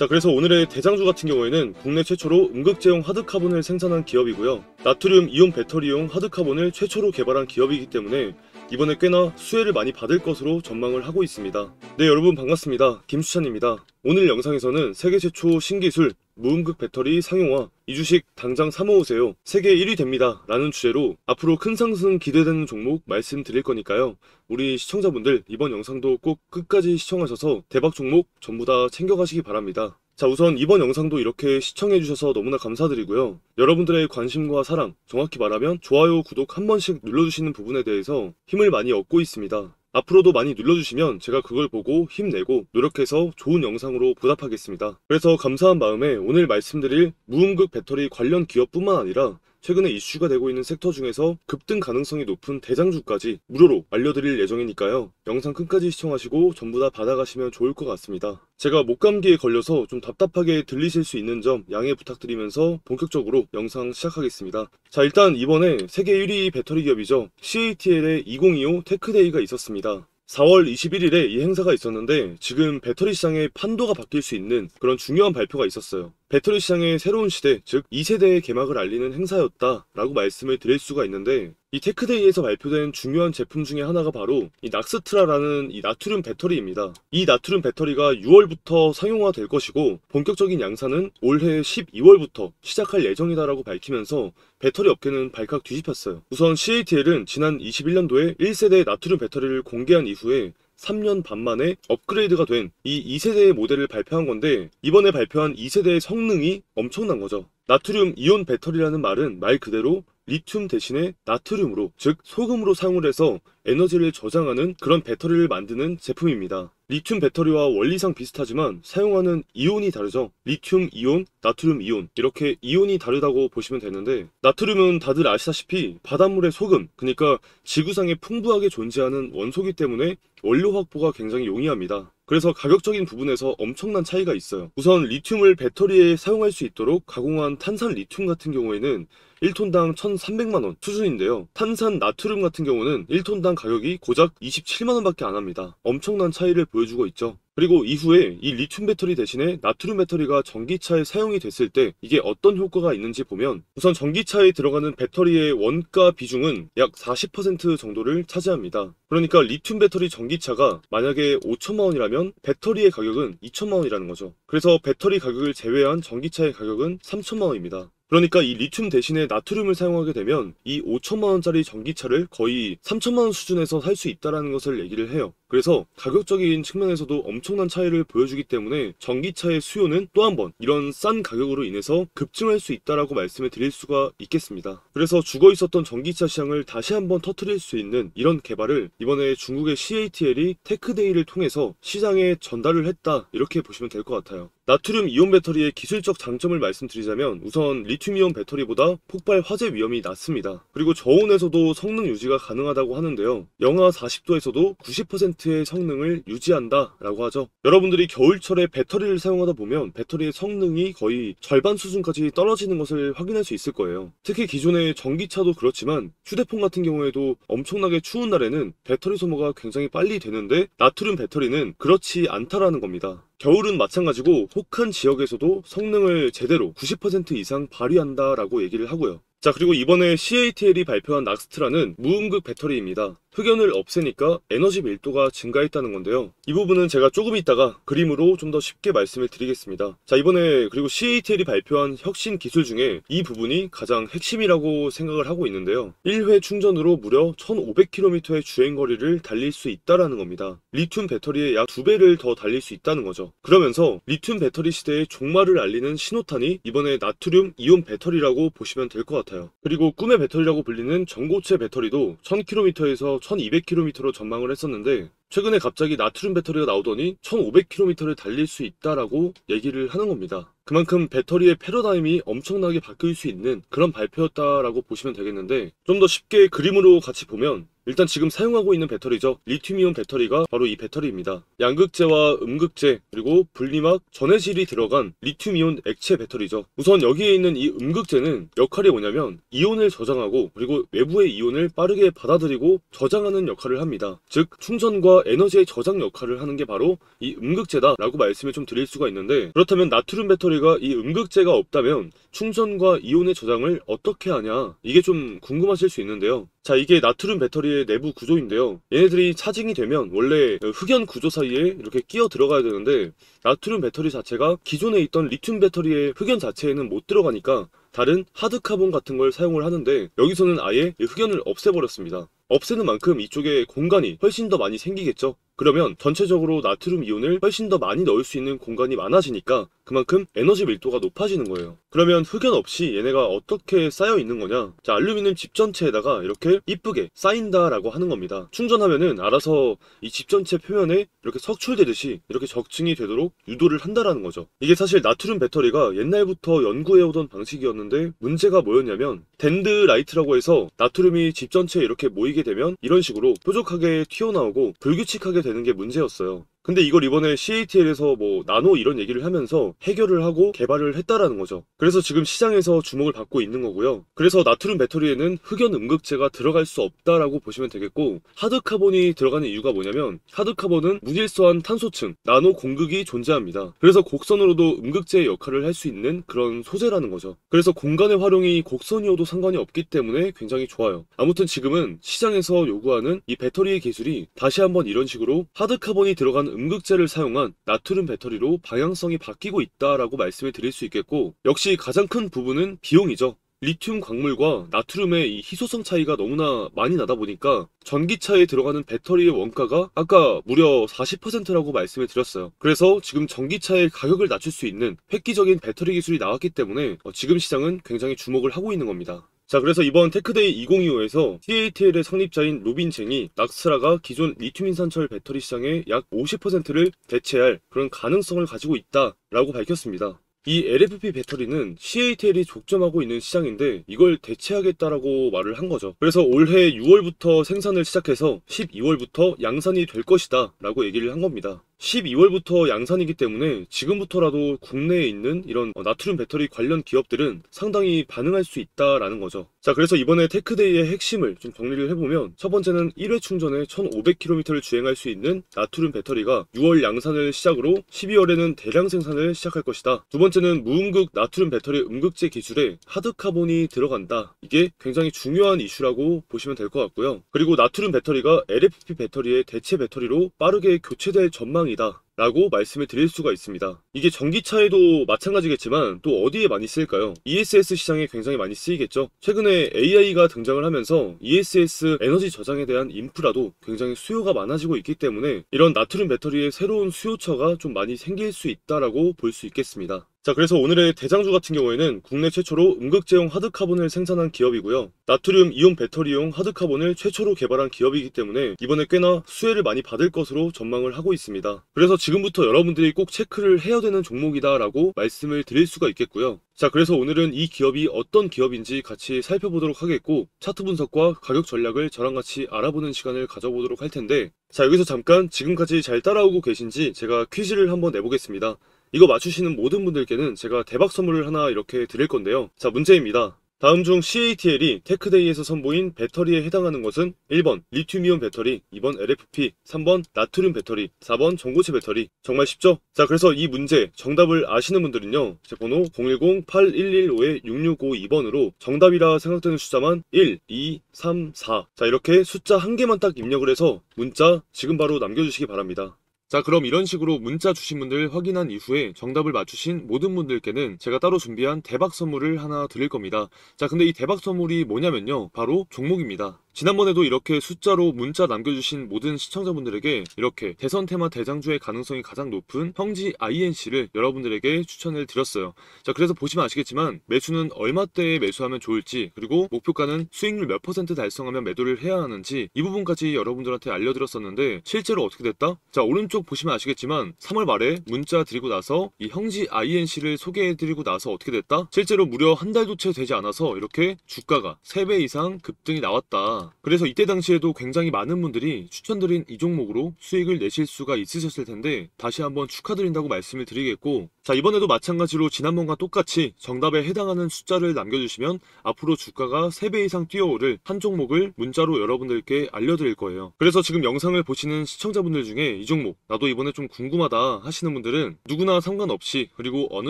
자, 그래서 오늘의 대장주 같은 경우에는 국내 최초로 음극제형 하드카본을 생산한 기업이고요. 나트륨 이온 배터리용 하드카본을 최초로 개발한 기업이기 때문에 이번에 꽤나 수혜를 많이 받을 것으로 전망을 하고 있습니다. 네, 여러분 반갑습니다. 김수찬입니다. 오늘 영상에서는 세계 최초 신기술 무음극 배터리 상용화, 이 주식 당장 사모으세요, 세계 1위 됩니다 라는 주제로 앞으로 큰 상승 기대되는 종목 말씀드릴 거니까요, 우리 시청자분들 이번 영상도 꼭 끝까지 시청하셔서 대박 종목 전부 다 챙겨가시기 바랍니다. 자, 우선 이번 영상도 이렇게 시청해주셔서 너무나 감사드리고요. 여러분들의 관심과 사랑, 정확히 말하면 좋아요, 구독 한 번씩 눌러주시는 부분에 대해서 힘을 많이 얻고 있습니다. 앞으로도 많이 눌러주시면 제가 그걸 보고 힘내고 노력해서 좋은 영상으로 보답하겠습니다. 그래서 감사한 마음에 오늘 말씀드릴 무음극 배터리 관련 기업뿐만 아니라 최근에 이슈가 되고 있는 섹터 중에서 급등 가능성이 높은 대장주까지 무료로 알려드릴 예정이니까요, 영상 끝까지 시청하시고 전부 다 받아가시면 좋을 것 같습니다. 제가 목감기에 걸려서 좀 답답하게 들리실 수 있는 점 양해 부탁드리면서 본격적으로 영상 시작하겠습니다. 자, 일단 이번에 세계 1위 배터리 기업이죠, CATL의 2025 테크데이가 있었습니다. 4월 21일에 이 행사가 있었는데 지금 배터리 시장의 판도가 바뀔 수 있는 그런 중요한 발표가 있었어요. 배터리 시장의 새로운 시대, 즉 2세대의 개막을 알리는 행사였다라고 말씀을 드릴 수가 있는데, 이 테크데이에서 발표된 중요한 제품 중에 하나가 바로 이 낙스트라라는 이 나트륨 배터리입니다. 이 나트륨 배터리가 6월부터 상용화될 것이고 본격적인 양산은 올해 12월부터 시작할 예정이다라고 밝히면서 배터리 업계는 발칵 뒤집혔어요. 우선 CATL은 지난 21년도에 1세대 나트륨 배터리를 공개한 이후에 3년 반 만에 업그레이드가 된 이 2세대의 모델을 발표한 건데, 이번에 발표한 2세대의 성능이 엄청난 거죠. 나트륨 이온 배터리라는 말은 말 그대로 리튬 대신에 나트륨으로, 즉 소금으로 사용을 해서 에너지를 저장하는 그런 배터리를 만드는 제품입니다. 리튬 배터리와 원리상 비슷하지만 사용하는 이온이 다르죠. 리튬 이온, 나트륨 이온, 이렇게 이온이 다르다고 보시면 되는데, 나트륨은 다들 아시다시피 바닷물의 소금, 그러니까 지구상에 풍부하게 존재하는 원소이기 때문에 원료 확보가 굉장히 용이합니다. 그래서 가격적인 부분에서 엄청난 차이가 있어요. 우선 리튬을 배터리에 사용할 수 있도록 가공한 탄산 리튬 같은 경우에는 1톤당 1,300만원 수준인데요, 탄산 나트륨 같은 경우는 1톤당 가격이 고작 27만원 밖에 안 합니다. 엄청난 차이를 보여주고 있죠. 그리고 이후에 이 리튬 배터리 대신에 나트륨 배터리가 전기차에 사용이 됐을 때 이게 어떤 효과가 있는지 보면, 우선 전기차에 들어가는 배터리의 원가 비중은 약 40% 정도를 차지합니다. 그러니까 리튬 배터리 전기차가 만약에 5천만원이라면 배터리의 가격은 2천만원이라는 거죠. 그래서 배터리 가격을 제외한 전기차의 가격은 3천만원입니다. 그러니까 이 리튬 대신에 나트륨을 사용하게 되면 이 5천만원짜리 전기차를 거의 3천만원 수준에서 살 수 있다는 것을 얘기를 해요. 그래서 가격적인 측면에서도 엄청난 차이를 보여주기 때문에 전기차의 수요는 또 한 번 이런 싼 가격으로 인해서 급증할 수 있다라고 말씀을 드릴 수가 있겠습니다. 그래서 죽어 있었던 전기차 시장을 다시 한번 터뜨릴 수 있는 이런 개발을 이번에 중국의 CATL이 테크데이를 통해서 시장에 전달을 했다, 이렇게 보시면 될 것 같아요. 나트륨 이온 배터리의 기술적 장점을 말씀드리자면, 우선 리튬 이온 배터리보다 폭발 화재 위험이 낮습니다. 그리고 저온에서도 성능 유지가 가능하다고 하는데요, 영하 40도에서도 90%의 성능을 유지한다 라고 하죠. 여러분들이 겨울철에 배터리를 사용하다 보면 배터리의 성능이 거의 절반 수준까지 떨어지는 것을 확인할 수 있을 거예요. 특히 기존의 전기차도 그렇지만 휴대폰 같은 경우에도 엄청나게 추운 날에는 배터리 소모가 굉장히 빨리 되는데, 나트륨 배터리는 그렇지 않다라는 겁니다. 겨울은 마찬가지고 혹한 지역에서도 성능을 제대로 90% 이상 발휘한다라고 얘기를 하고요. 자, 그리고 이번에 CATL이 발표한 낙스트라는 무음극 배터리입니다. 흑연을 없애니까 에너지 밀도가 증가했다는 건데요, 이 부분은 제가 조금 있다가 그림으로 좀 더 쉽게 말씀을 드리겠습니다. 자, 이번에 그리고 CATL이 발표한 혁신 기술 중에 이 부분이 가장 핵심이라고 생각을 하고 있는데요, 1회 충전으로 무려 1500km의 주행거리를 달릴 수 있다라는 겁니다. 리튬 배터리의 약 2배를 더 달릴 수 있다는 거죠. 그러면서 리튬 배터리 시대의 종말을 알리는 신호탄이 이번에 나트륨 이온 배터리라고 보시면 될 것 같아요. 그리고 꿈의 배터리라고 불리는 전고체 배터리도 1000km에서 1200km로 전망을 했었는데, 최근에 갑자기 나트륨 배터리가 나오더니 1500km를 달릴 수 있다라고 얘기를 하는 겁니다. 그만큼 배터리의 패러다임이 엄청나게 바뀔 수 있는 그런 발표였다라고 보시면 되겠는데, 좀 더 쉽게 그림으로 같이 보면, 일단 지금 사용하고 있는 배터리죠. 리튬이온 배터리가 바로 이 배터리입니다. 양극재와 음극재 그리고 분리막, 전해질이 들어간 리튬이온 액체 배터리죠. 우선 여기에 있는 이 음극재는 역할이 뭐냐면 이온을 저장하고 그리고 외부의 이온을 빠르게 받아들이고 저장하는 역할을 합니다. 즉 충전과 에너지의 저장 역할을 하는 게 바로 이 음극재다 라고 말씀을 좀 드릴 수가 있는데, 그렇다면 나트륨 배터리가 이 음극재가 없다면 충전과 이온의 저장을 어떻게 하냐, 이게 좀 궁금하실 수 있는데요. 자, 이게 나트륨 배터리의 내부 구조인데요. 얘네들이 차징이 되면 원래 흑연 구조 사이에 이렇게 끼어 들어가야 되는데, 나트륨 배터리 자체가 기존에 있던 리튬 배터리의 흑연 자체에는 못 들어가니까 다른 하드카본 같은 걸 사용을 하는데, 여기서는 아예 이 흑연을 없애버렸습니다. 없애는 만큼 이쪽에 공간이 훨씬 더 많이 생기겠죠. 그러면 전체적으로 나트륨 이온을 훨씬 더 많이 넣을 수 있는 공간이 많아지니까 그만큼 에너지 밀도가 높아지는 거예요. 그러면 흑연 없이 얘네가 어떻게 쌓여 있는 거냐? 자, 알루미늄 집 전체에다가 이렇게 이쁘게 쌓인다라고 하는 겁니다. 충전하면은 알아서 이 집 전체 표면에 이렇게 석출되듯이 이렇게 적층이 되도록 유도를 한다라는 거죠. 이게 사실 나트륨 배터리가 옛날부터 연구해오던 방식이었는데, 문제가 뭐였냐면 덴드라이트라고 해서 나트륨이 집 전체에 이렇게 모이게 되면 이런 식으로 뾰족하게 튀어나오고 불규칙하게 되는 게 문제였어요. 근데 이걸 이번에 CATL에서 뭐 나노 이런 얘기를 하면서 해결을 하고 개발을 했다라는 거죠. 그래서 지금 시장에서 주목을 받고 있는 거고요. 그래서 나트륨 배터리에는 흑연 음극재가 들어갈 수 없다라고 보시면 되겠고, 하드카본이 들어가는 이유가 뭐냐면 하드카본은 무질서한 탄소층, 나노 공극이 존재합니다. 그래서 곡선으로도 음극재의 역할을 할 수 있는 그런 소재라는 거죠. 그래서 공간의 활용이 곡선이어도 상관이 없기 때문에 굉장히 좋아요. 아무튼 지금은 시장에서 요구하는 이 배터리의 기술이 다시 한번 이런 식으로 하드카본이 들어간 음극재를 사용한 나트륨 배터리로 방향성이 바뀌고 있다라고 말씀을 드릴 수 있겠고, 역시 가장 큰 부분은 비용이죠. 리튬 광물과 나트륨의 이 희소성 차이가 너무나 많이 나다 보니까 전기차에 들어가는 배터리의 원가가 아까 무려 40%라고 말씀을 드렸어요. 그래서 지금 전기차의 가격을 낮출 수 있는 획기적인 배터리 기술이 나왔기 때문에 지금 시장은 굉장히 주목을 하고 있는 겁니다. 자, 그래서 이번 테크데이 2025에서 CATL의 성립자인 로빈 쟁이 낙스라가 기존 리튬 인산철 배터리 시장의 약 50%를 대체할 그런 가능성을 가지고 있다라고 밝혔습니다. 이 LFP 배터리는 CATL이 독점하고 있는 시장인데 이걸 대체하겠다라고 말을 한 거죠. 그래서 올해 6월부터 생산을 시작해서 12월부터 양산이 될 것이다 라고 얘기를 한 겁니다. 12월부터 양산이기 때문에 지금부터라도 국내에 있는 이런 나트륨 배터리 관련 기업들은 상당히 반응할 수 있다라는 거죠. 자, 그래서 이번에 테크데이의 핵심을 좀 정리를 해보면, 첫 번째는 1회 충전에 1500km를 주행할 수 있는 나트륨 배터리가 6월 양산을 시작으로 12월에는 대량 생산을 시작할 것이다. 두 번째는 무음극 나트륨 배터리 음극재 기술에 하드카본이 들어간다. 이게 굉장히 중요한 이슈라고 보시면 될 것 같고요. 그리고 나트륨 배터리가 LFP 배터리의 대체 배터리로 빠르게 교체될 전망이 라고 말씀을 드릴 수가 있습니다. 이게 전기차에도 마찬가지겠지만 또 어디에 많이 쓰일까요? ESS 시장에 굉장히 많이 쓰이겠죠. 최근에 AI가 등장을 하면서 ESS 에너지 저장에 대한 인프라도 굉장히 수요가 많아지고 있기 때문에 이런 나트륨 배터리의 새로운 수요처가 좀 많이 생길 수 있다라고 볼 수 있겠습니다. 자, 그래서 오늘의 대장주 같은 경우에는 국내 최초로 음극재용 하드카본을 생산한 기업이고요. 나트륨 이온 배터리용 하드카본을 최초로 개발한 기업이기 때문에 이번에 꽤나 수혜를 많이 받을 것으로 전망을 하고 있습니다. 그래서 지금부터 여러분들이 꼭 체크를 해야 되는 종목이다 라고 말씀을 드릴 수가 있겠고요. 자, 그래서 오늘은 이 기업이 어떤 기업인지 같이 살펴보도록 하겠고, 차트 분석과 가격 전략을 저랑 같이 알아보는 시간을 가져보도록 할 텐데, 자, 여기서 잠깐 지금까지 잘 따라오고 계신지 제가 퀴즈를 한번 내보겠습니다. 이거 맞추시는 모든 분들께는 제가 대박 선물을 하나 이렇게 드릴 건데요. 자, 문제입니다. 다음 중 CATL이 테크데이에서 선보인 배터리에 해당하는 것은 1번 리튬이온 배터리, 2번 LFP, 3번 나트륨 배터리, 4번 전고체 배터리. 정말 쉽죠? 자, 그래서 이 문제 정답을 아시는 분들은요, 제 번호 010-8115-6652번으로 정답이라 생각되는 숫자만 1, 2, 3, 4. 자, 이렇게 숫자 한 개만 딱 입력을 해서 문자 지금 바로 남겨주시기 바랍니다. 자, 그럼 이런 식으로 문자 주신 분들 확인한 이후에 정답을 맞추신 모든 분들께는 제가 따로 준비한 대박 선물을 하나 드릴 겁니다. 자, 근데 이 대박 선물이 뭐냐면요, 바로 종목입니다. 지난번에도 이렇게 숫자로 문자 남겨주신 모든 시청자분들에게 이렇게 대선 테마 대장주의 가능성이 가장 높은 형지 INC를 여러분들에게 추천을 드렸어요. 자, 그래서 보시면 아시겠지만 매수는 얼마대에 매수하면 좋을지, 그리고 목표가는 수익률 몇 % 달성하면 매도를 해야 하는지 이 부분까지 여러분들한테 알려드렸었는데 실제로 어떻게 됐다? 자, 오른쪽 쭉 보시면 아시겠지만 3월 말에 문자 드리고 나서 이 형지 INC를 소개해드리고 나서 어떻게 됐다? 실제로 무려 한 달도 채 되지 않아서 이렇게 주가가 3배 이상 급등이 나왔다. 그래서 이때 당시에도 굉장히 많은 분들이 추천드린 이 종목으로 수익을 내실 수가 있으셨을 텐데 다시 한번 축하드린다고 말씀을 드리겠고, 자, 이번에도 마찬가지로 지난번과 똑같이 정답에 해당하는 숫자를 남겨주시면 앞으로 주가가 3배 이상 뛰어오를 한 종목을 문자로 여러분들께 알려드릴 거예요. 그래서 지금 영상을 보시는 시청자분들 중에 이 종목 나도 이번에 좀 궁금하다 하시는 분들은 누구나 상관없이, 그리고 어느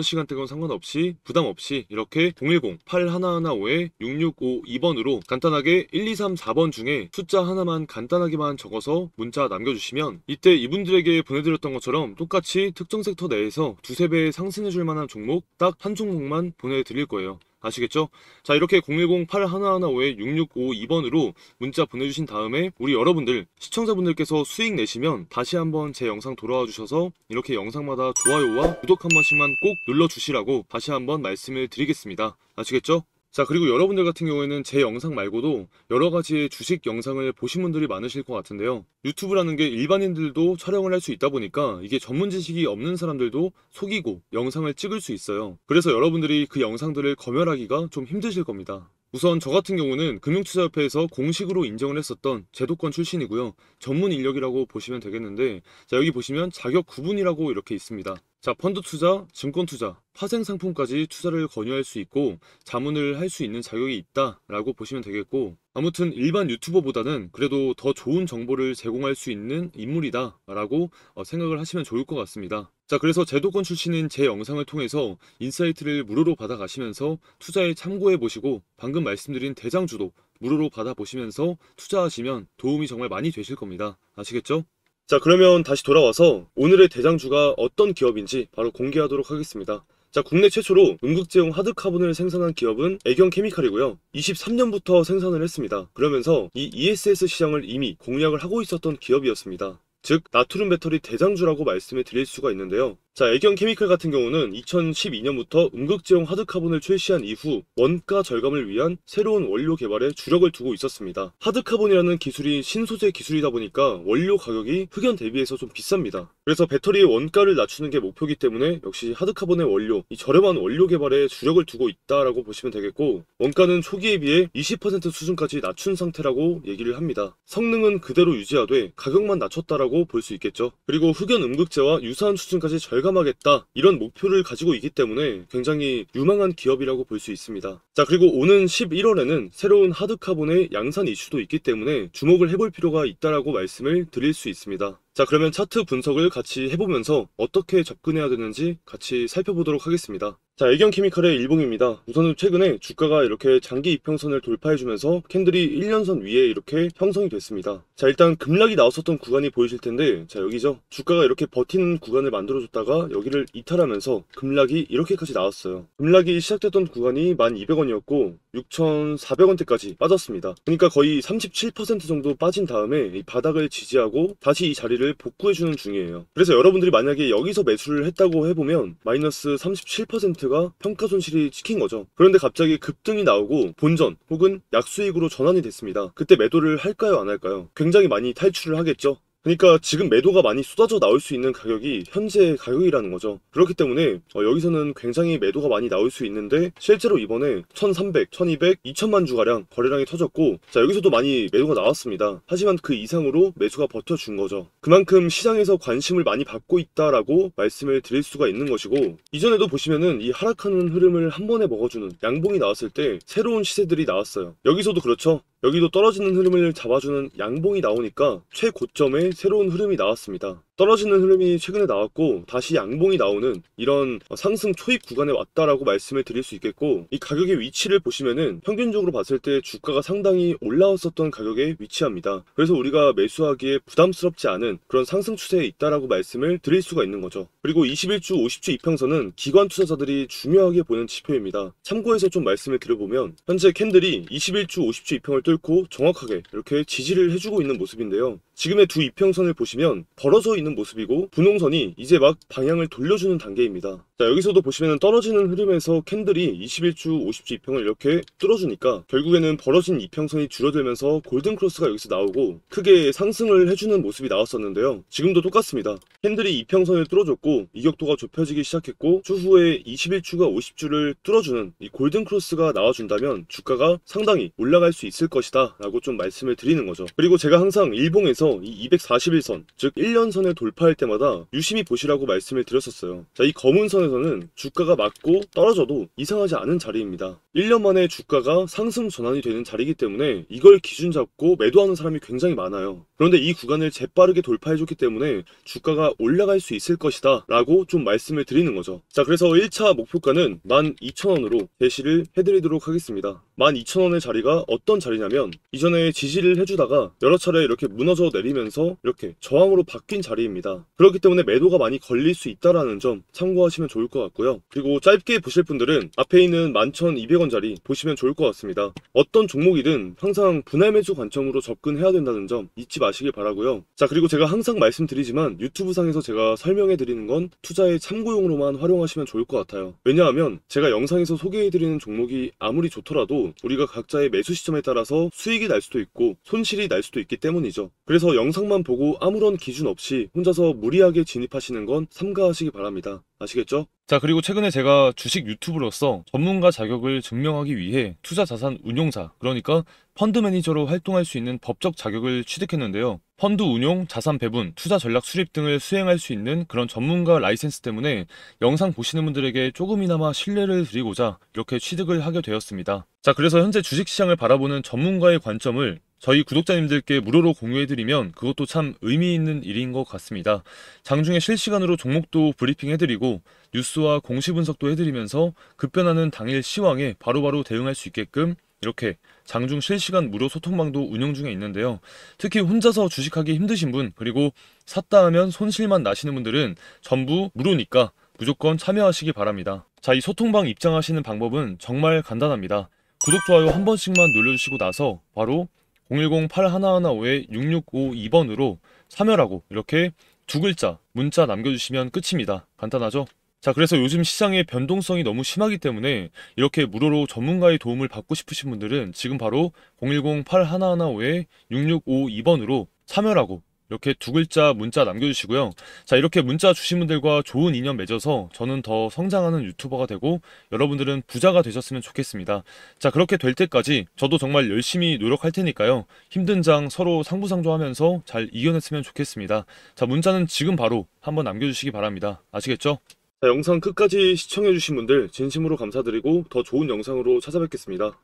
시간대건 상관없이 부담 없이 이렇게 010-8115-6652번으로 간단하게 1, 2, 3, 4번 중에 숫자 하나만 간단하게만 적어서 문자 남겨주시면 이때 이분들에게 보내드렸던 것처럼 똑같이 특정 섹터 내에서 두세 배 상승해줄 만한 종목 딱 한 종목만 보내드릴 거예요. 아시겠죠? 자, 이렇게 010-8115-6652번으로 문자 보내주신 다음에 우리 여러분들 시청자분들께서 수익 내시면 다시 한번 제 영상 돌아와 주셔서 이렇게 영상마다 좋아요와 구독 한 번씩만 꼭 눌러주시라고 다시 한번 말씀을 드리겠습니다. 아시겠죠? 자, 그리고 여러분들 같은 경우에는 제 영상 말고도 여러가지의 주식 영상을 보신 분들이 많으실 것 같은데요. 유튜브라는 게 일반인들도 촬영을 할 수 있다 보니까 이게 전문 지식이 없는 사람들도 속이고 영상을 찍을 수 있어요. 그래서 여러분들이 그 영상들을 검열하기가 좀 힘드실 겁니다. 우선 저 같은 경우는 금융투자협회에서 공식으로 인정을 했었던 제도권 출신이고요. 전문 인력이라고 보시면 되겠는데, 자, 여기 보시면 자격 구분이라고 이렇게 있습니다. 자, 펀드 투자, 증권 투자, 파생 상품까지 투자를 권유할 수 있고 자문을 할 수 있는 자격이 있다라고 보시면 되겠고, 아무튼 일반 유튜버보다는 그래도 더 좋은 정보를 제공할 수 있는 인물이다라고 생각을 하시면 좋을 것 같습니다. 자, 그래서 제도권 출신인 제 영상을 통해서 인사이트를 무료로 받아가시면서 투자에 참고해 보시고 방금 말씀드린 대장주도 무료로 받아보시면서 투자하시면 도움이 정말 많이 되실 겁니다. 아시겠죠? 자, 그러면 다시 돌아와서 오늘의 대장주가 어떤 기업인지 바로 공개하도록 하겠습니다. 자, 국내 최초로 음극재용 하드카본을 생산한 기업은 애경케미칼이고요. 23년부터 생산을 했습니다. 그러면서 이 ESS 시장을 이미 공략을 하고 있었던 기업이었습니다. 즉 나트륨 배터리 대장주라고 말씀을 드릴 수가 있는데요. 자, 애경케미칼 같은 경우는 2012년부터 음극재용 하드카본을 출시한 이후 원가 절감을 위한 새로운 원료 개발에 주력을 두고 있었습니다. 하드카본이라는 기술이 신소재 기술이다 보니까 원료 가격이 흑연 대비해서 좀 비쌉니다. 그래서 배터리의 원가를 낮추는 게 목표이기 때문에 역시 하드카본의 원료, 이 저렴한 원료 개발에 주력을 두고 있다라고 보시면 되겠고, 원가는 초기에 비해 20% 수준까지 낮춘 상태라고 얘기를 합니다. 성능은 그대로 유지하되 가격만 낮췄다라고 볼 수 있겠죠. 그리고 흑연 음극재와 유사한 수준까지 절감하겠다, 이런 목표를 가지고 있기 때문에 굉장히 유망한 기업이라고 볼 수 있습니다. 자, 그리고 오는 11월에는 새로운 하드카본의 양산 이슈도 있기 때문에 주목을 해볼 필요가 있다라고 말씀을 드릴 수 있습니다. 자, 그러면 차트 분석을 같이 해보면서 어떻게 접근해야 되는지 같이 살펴보도록 하겠습니다. 자, 애경케미칼의 일봉입니다. 우선은 최근에 주가가 이렇게 장기 이평선을 돌파해주면서 캔들이 1년선 위에 이렇게 형성이 됐습니다. 자, 일단 급락이 나왔었던 구간이 보이실 텐데, 자, 여기죠. 주가가 이렇게 버티는 구간을 만들어줬다가 여기를 이탈하면서 급락이 이렇게까지 나왔어요. 급락이 시작됐던 구간이 1200원이었고 6400원대까지 빠졌습니다. 그러니까 거의 37% 정도 빠진 다음에 이 바닥을 지지하고 다시 이 자리를 복구해주는 중이에요. 그래서 여러분들이 만약에 여기서 매수를 했다고 해보면 마이너스 37%가 평가 손실이 찍힌 거죠. 그런데 갑자기 급등이 나오고 본전 혹은 약수익으로 전환이 됐습니다. 그때 매도를 할까요, 안 할까요? 굉장히 많이 탈출을 하겠죠. 그러니까 지금 매도가 많이 쏟아져 나올 수 있는 가격이 현재 가격이라는 거죠. 그렇기 때문에 여기서는 굉장히 매도가 많이 나올 수 있는데, 실제로 이번에 1300, 1200, 2000만 주가량 거래량이 터졌고, 자, 여기서도 많이 매도가 나왔습니다. 하지만 그 이상으로 매수가 버텨준 거죠. 그만큼 시장에서 관심을 많이 받고 있다라고 말씀을 드릴 수가 있는 것이고, 이전에도 보시면은 이 하락하는 흐름을 한 번에 먹어주는 양봉이 나왔을 때 새로운 시세들이 나왔어요. 여기서도 그렇죠. 여기도 떨어지는 흐름을 잡아주는 양봉이 나오니까 최고점에 새로운 흐름이 나왔습니다. 떨어지는 흐름이 최근에 나왔고 다시 양봉이 나오는 이런 상승 초입 구간에 왔다라고 말씀을 드릴 수 있겠고, 이 가격의 위치를 보시면은 평균적으로 봤을 때 주가가 상당히 올라왔었던 가격에 위치합니다. 그래서 우리가 매수하기에 부담스럽지 않은 그런 상승 추세에 있다라고 말씀을 드릴 수가 있는 거죠. 그리고 21주, 50주 이평선은 기관 투자자들이 중요하게 보는 지표입니다. 참고해서 좀 말씀을 드려보면 현재 캔들이 21주, 50주 이평을 뚫고 정확하게 이렇게 지지를 해주고 있는 모습인데요. 지금의 두 이평선을 보시면 벌어져 있는 모습이고 분홍선이 이제 막 방향을 돌려주는 단계입니다. 자, 여기서도 보시면 떨어지는 흐름에서 캔들이 21주, 50주 이평을 이렇게 뚫어주니까 결국에는 벌어진 이평선이 줄어들면서 골든크로스가 여기서 나오고 크게 상승을 해주는 모습이 나왔었는데요. 지금도 똑같습니다. 캔들이 이평선을 뚫어줬고 이격도가 좁혀지기 시작했고 추후에 21주가 50주를 뚫어주는 이 골든 크로스가 나와준다면 주가가 상당히 올라갈 수 있을 것이다 라고 좀 말씀을 드리는 거죠. 그리고 제가 항상 일봉에서 이 241선 즉 1년선을 돌파할 때마다 유심히 보시라고 말씀을 드렸었어요. 자, 이 검은 선에서는 주가가 맞고 떨어져도 이상하지 않은 자리입니다. 1년 만에 주가가 상승 전환이 되는 자리이기 때문에 이걸 기준 잡고 매도하는 사람이 굉장히 많아요. 그런데 이 구간을 재빠르게 돌파해줬기 때문에 주가가 올라갈 수 있을 것이다 라고 좀 말씀을 드리는 거죠. 자, 그래서 1차 목표가는 12,000원으로 제시를 해드리도록 하겠습니다. 12,000원의 자리가 어떤 자리냐면 이전에 지지를 해주다가 여러 차례 이렇게 무너져 내리면서 이렇게 저항으로 바뀐 자리입니다. 그렇기 때문에 매도가 많이 걸릴 수 있다라는 점 참고하시면 좋을 것 같고요. 그리고 짧게 보실 분들은 앞에 있는 11,200원짜리 보시면 좋을 것 같습니다. 어떤 종목이든 항상 분할 매수 관점으로 접근해야 된다는 점 잊지 마시길 바라고요. 자, 그리고 제가 항상 말씀드리지만 유튜브 상에서 제가 설명해 드리는 건 투자의 참고용으로만 활용하시면 좋을 것 같아요. 왜냐하면 제가 영상에서 소개해 드리는 종목이 아무리 좋더라도 우리가 각자의 매수 시점에 따라서 수익이 날 수도 있고 손실이 날 수도 있기 때문이죠. 그래서 영상만 보고 아무런 기준 없이 혼자서 무리하게 진입하시는 건 삼가하시기 바랍니다. 아시겠죠? 자, 그리고 최근에 제가 주식 유튜브로서 전문가 자격을 증명하기 위해 투자자산 운용사, 그러니까 펀드 매니저로 활동할 수 있는 법적 자격을 취득했는데요. 펀드 운용, 자산 배분, 투자 전략 수립 등을 수행할 수 있는 그런 전문가 라이센스 때문에 영상 보시는 분들에게 조금이나마 신뢰를 드리고자 이렇게 취득을 하게 되었습니다. 자, 그래서 현재 주식시장을 바라보는 전문가의 관점을 저희 구독자님들께 무료로 공유해드리면 그것도 참 의미 있는 일인 것 같습니다. 장중에 실시간으로 종목도 브리핑해드리고 뉴스와 공시 분석도 해드리면서 급변하는 당일 시황에 바로바로 대응할 수 있게끔 이렇게 장중 실시간 무료 소통방도 운영 중에 있는데요. 특히 혼자서 주식하기 힘드신 분, 그리고 샀다 하면 손실만 나시는 분들은 전부 무료니까 무조건 참여하시기 바랍니다. 자, 이 소통방 입장하시는 방법은 정말 간단합니다. 구독, 좋아요 한 번씩만 눌러주시고 나서 바로 010-8155-6652번으로 참여라고 이렇게 두 글자 문자 남겨주시면 끝입니다. 간단하죠? 자, 그래서 요즘 시장의 변동성이 너무 심하기 때문에 이렇게 무료로 전문가의 도움을 받고 싶으신 분들은 지금 바로 010-8155-6652번으로 참여라고 이렇게 두 글자 문자 남겨주시고요. 자, 이렇게 문자 주신 분들과 좋은 인연 맺어서 저는 더 성장하는 유튜버가 되고 여러분들은 부자가 되셨으면 좋겠습니다. 자, 그렇게 될 때까지 저도 정말 열심히 노력할 테니까요. 힘든 장 서로 상부상조하면서 잘 이겨냈으면 좋겠습니다. 자, 문자는 지금 바로 한번 남겨주시기 바랍니다. 아시겠죠? 자, 영상 끝까지 시청해주신 분들 진심으로 감사드리고 더 좋은 영상으로 찾아뵙겠습니다.